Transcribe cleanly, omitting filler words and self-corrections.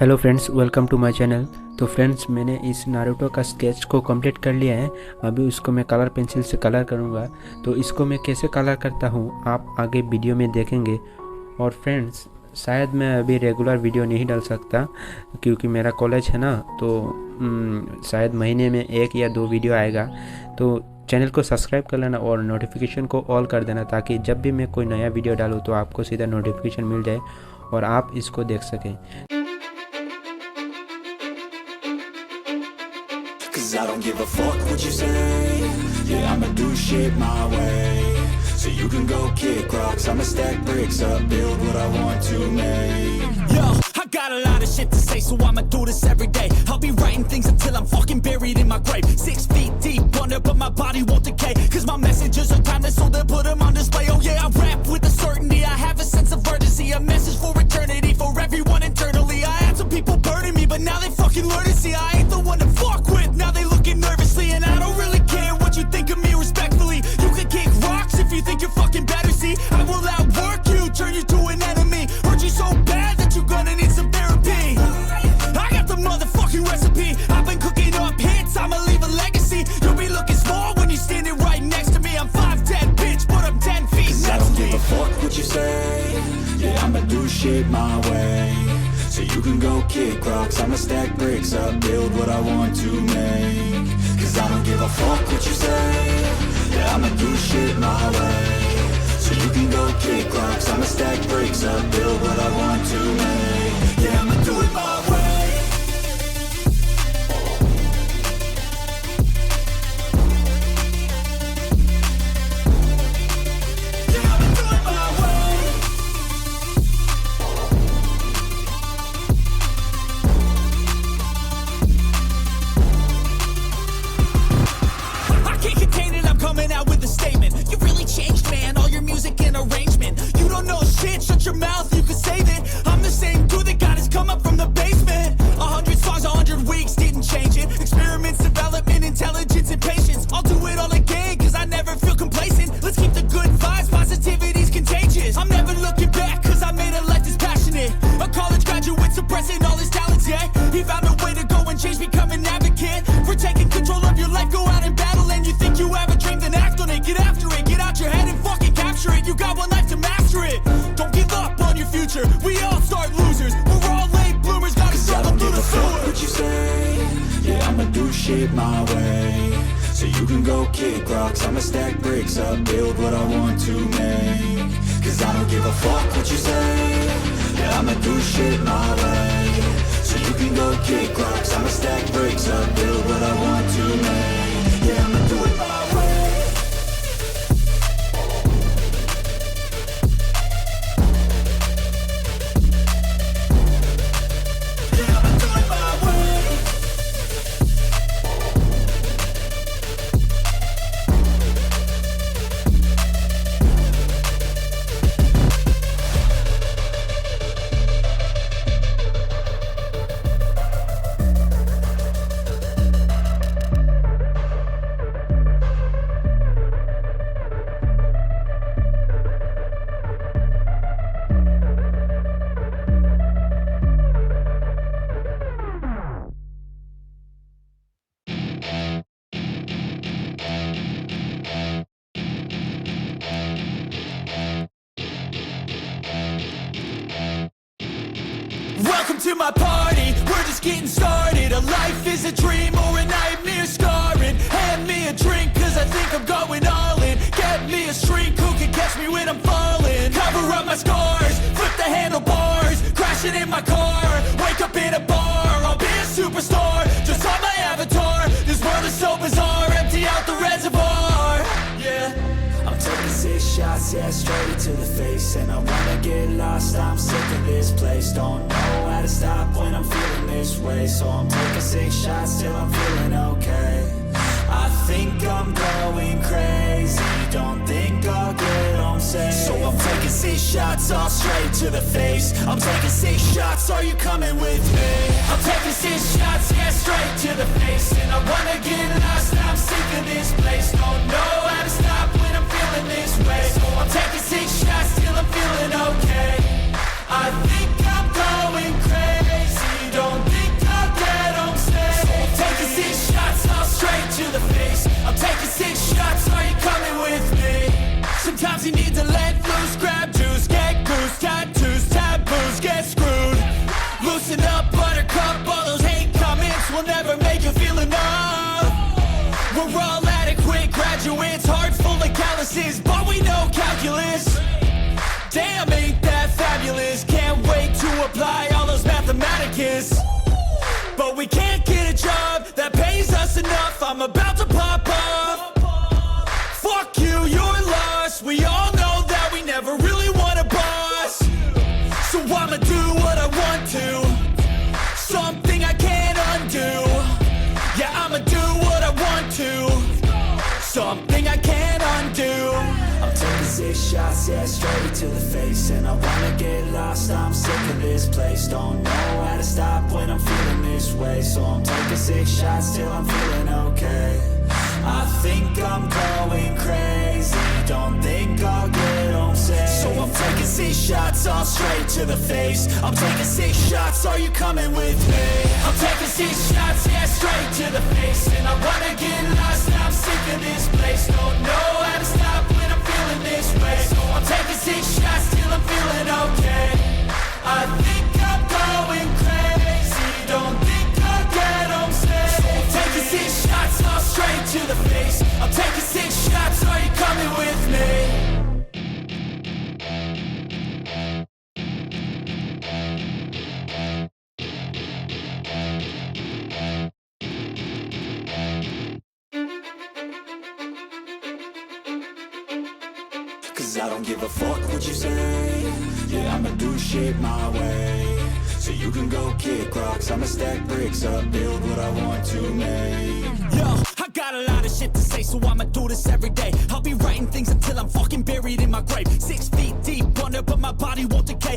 Hello friends, welcome to my channel. तो friends, मैंने इस नारुतो का स्केच को कंप्लीट कर लिया है। अभी उसको मैं कलर पेंसिल से कलर करूँगा। तो इसको मैं कैसे कलर करता हूँ आप आगे वीडियो में देखेंगे। और फ्रेंड्स, शायद मैं अभी रेगुलर वीडियो नहीं डाल सकता क्योंकि मेरा कॉलेज है ना, तो शायद महीने में 1 या 2 वीडियो आएगा। तो चैनल को सब्सक्राइब कर लेना और नोटिफिकेशन को ऑल कर देना ताकि जब भी मैं कोई नया वीडियो डालूँ तो आपको सीधा नोटिफिकेशन मिल जाए और आप इसको देख सकें। Cause I don't give a fuck what you say. Yeah, I'ma do shit my way. So you can go kick rocks, I'ma stack bricks up, build what I want to make. Yo, I got a lot of shit to say, so I'ma do this every day. I'll be writing things until I'm fucking buried in my grave. 6 feet deep under, but my body won't decay. Cause my messages are timeless, so they'll put them on display. Oh yeah, I rap with a certainty, I have a sense of urgency. A message for eternity, for everyone internally. I had some people burning me, but now they fucking learn to see I ain't the one to fuck with. Now they looking nervously, and I don't really care what you think of me respectfully. You can kick rocks if you think you're fucking better, see. I will outwork you, turn you to an enemy. Hurt you so bad that you're gonna need some therapy. I got the motherfucking recipe. I've been cooking up hits, I'ma leave a legacy. You'll be looking small when you're standing right next to me. I'm 5'10", bitch, but I'm 10 feet. Cause I don't give a fuck what you say. Yeah, I'ma do shit my way. So you can go kick rocks, I'ma stack bricks up, build what I want to make. Cause I don't give a fuck what you say. Yeah, I'ma do shit my way. So you can go kick rocks, I'ma stack bricks up, build what I want to make. Yeah, I'ma do it my way. Shut your mouth, you can save it. I'm the same dude that got his come up from the basement. 100 songs, 100 weeks, didn't change it. Experiments, development, intelligence, and patience. I'll do it all again, cause I never feel complacent. Let's keep the good vibes, positivity's contagious. I'm never looking back, cause I made a life that's passionate. A college graduate suppressing all his talents, yeah. He found a way to go and change, become an advocate. For taking control of your life, go out and battle. And you think you have a dream, then act on it. Get after it, get out your head and fucking capture it. You got one life to master it. Don't give up on your future. We all start losers. We're all late bloomers. Gotta struggle through the sewer. What you say? Yeah, I'ma do shit my way. So you can go kick rocks, I'ma stack bricks up, build what I want to make. Cause I don't give a fuck what you say. Yeah, I'ma do shit my way. So you can go kick rocks, I'ma stack bricks up, build what I want to make. Yeah, I'ma do it my way. Welcome to my party, we're just getting started. A life is a dream or a nightmare scarring. Hand me a drink cause I think I'm going all in. Get me a shrink who can catch me when I'm falling. Cover up my scars, flip the handlebars. Crashing in my car, wake up in a bar. I'll be a superstar, just on my avatar. This world is so bizarre, empty out the reservoir. Yeah, I'm taking 6 shots, yeah, straight to the face. And I wanna get lost, I'm sick of this place. Don't know how to stop when I'm feeling this way. So I'm taking 6 shots till I'm feeling okay. I think I'm going crazy, don't think I'll get home safe. So I'm taking 6 shots, all straight to the face. I'm taking 6 shots, are you coming with me? I'm taking 6 shots, yeah, straight to the face. And I wanna get lost, I'm sick of this place. Don't know how to stop when I'm feeling this way. So I'm taking 6 shots till I'm feeling okay. I think I'm going crazy, Listen up, buttercup, all those hate comments will never make you feel enough. We're all adequate graduates, heart full of calluses, but we know calculus. Damn, ain't that fabulous? Can't wait to apply all those mathematicus. But we can't get a job that pays us enough. I'm about to pop up. Fuck you, you're lost. We all know that we never really want a boss. So I'ma do what I want to, something I can't undo. Yeah, I'ma do what I want to, something I can't undo. I'm taking 6 shots, yeah, straight to the face. And I wanna get lost, I'm sick of this place. Don't know how to stop when I'm feeling this way. So I'm taking 6 shots till I'm feeling okay. I think I'm going crazy, don't think I'll get home safe. So I'm taking 6 shots, all straight to the face. I'm taking 6 shots, are you coming with me? I'm taking 6 shots, yeah, straight to the face. And I wanna get lost, I'm sick of this place. Don't know how to stop when I'm feeling this way. So I'm taking 6 shots till I'm feeling okay. I think I'm going crazy, don't think I'll get home safe. So I'm taking 6 shots, all straight to the face. I'm taking 6 shots, are you coming with me? Cause I don't give a fuck what you say. Yeah, I'ma do shit my way. So you can go kick rocks, I'ma stack bricks up, build what I want to make. Yo, I got a lot of shit to say, so I'ma do this every day. I'll be writing things until I'm fucking buried in my grave. 6 feet deep under, but my body won't decay.